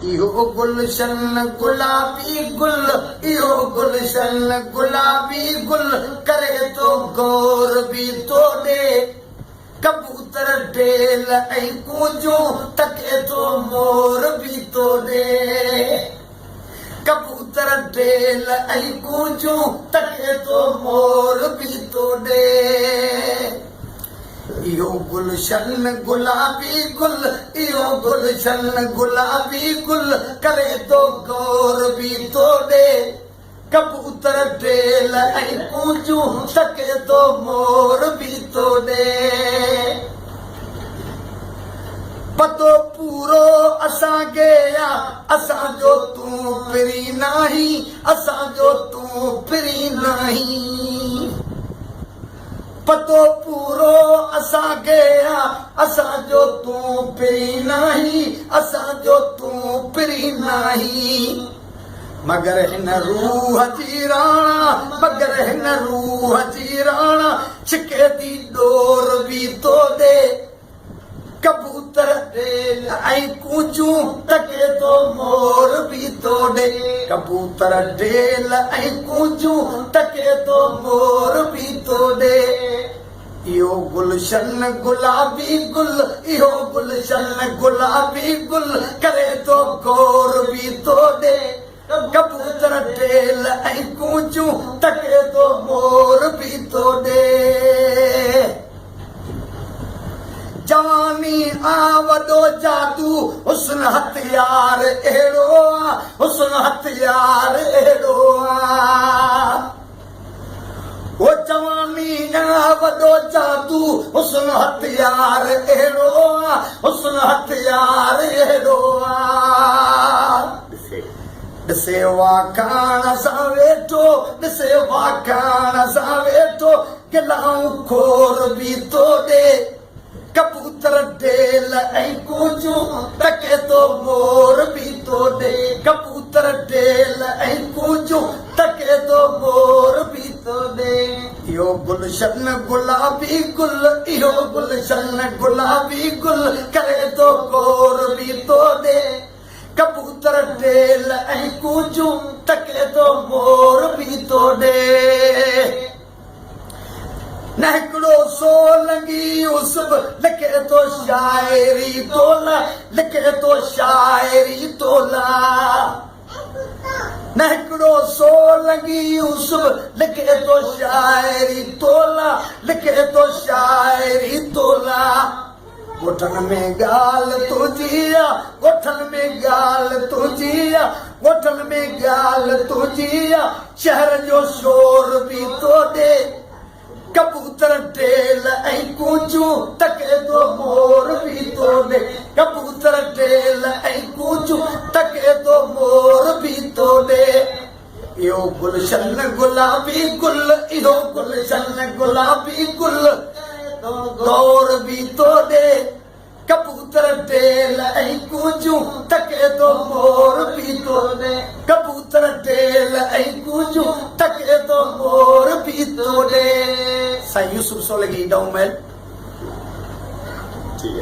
इहो गुलशन गुलाबी गुल, इहो गुलशन गुलाबी गुल, करे तो गौर भी तो दे। कबूतर ढेल ऐं कूंजूं तके तो मोर भी तो दे। कबूतर ढेल ऐं कूंजूं तके तो मोर भी तो दे। इहो गुलशन गुलाबी गुल, इहो गुलशन गुलाबी गुल, करे तो गौर भी तो दे। कबूतर ढेल ऐं कूंजूं तके तो मोर भी तो दे। पतो पूरो असांखे आ, असांजो तूं फिरी नाही, असांजो तूं फिरी नाही। पतो पूरो असांखे आ, असांजो तूं फिरी नाही, असांजो तूं फिरी नाही। मगर हिन रूह जी राणा, मगर हिन रूह जी राणा, छिके थी डोर भी तो दे। कबूतर ढेल ऐं कूंजूं तके तो मोर भी तो दे। कबूतर ढेल ऐं कूंजूं तके तो मोर भी तो दे। इहो गुलशन गुलाबी गुल, इहो गुलशन गुलाबी गुल, करे तो गौर भी तो दे। कबूतर ढेल ऐं कूंजूं तके तो मोर भी तो दे। जवानी आ वॾो जादू, हुस्न हथियार अहिड़ो आ, हुस्न हथियार अहिड़ो आ। ओ जवानी आ वॾो जादू, हुस्न हथियार अहिड़ो आ, हुस्न हथियार अहिड़ो आ। ॾिसे वाखाण सां वेठो, ॾिसे वाखाण सां वेठो, गिलाऊं खोर भी तो दे। कबूतर ढेल ऐं कूंजूं तके तो मोर भी तो दे। कबूतर ढेल ऐं कूंजूं तके तो मोर भी तो दे। इहो गुलशन गुलाबी गुल, इहो गुलशन गुलाबी गुल, करे तो गौर भी तो दे। कबूतर ढेल ऐं कूंजूं तके तो मोर भी तो दे। न हिकिड़ो सोलंगी उसब लिखे तो शाइरी तोला, लिखे तो शाइरी तोला। न हिकिड़ो सोलंगी उसब लिखे तो शाइरी तोला, लिखे तो शाइरी तोला। ॻोठनि में ॻाल्हि तुंहिंजी आ, ॻोठनि में ॻाल्हि तुंहिंजी आ, ॻोठनि में ॻाल्हि तुंहिंजी आ, शहर जो शोर भी तो दे। कबूतर ढेल ऐं कूंजूं तके तो मोर भी तो दे। कबूतर ढेल ऐं कूंजूं तके तो मोर भी तो दे। इहो गुलशन गुलाबी गुल, इहो गुलशन गुलाबी गुल, गौर भी तो दे। कबूतर ढेल ऐं कूंजूं तके तो मोर भी तो दे। कबूतर ढेल ऐं कूंजूं तके तो मोर भी तो दे। साईं यूसुफ सोलंकी डौमल।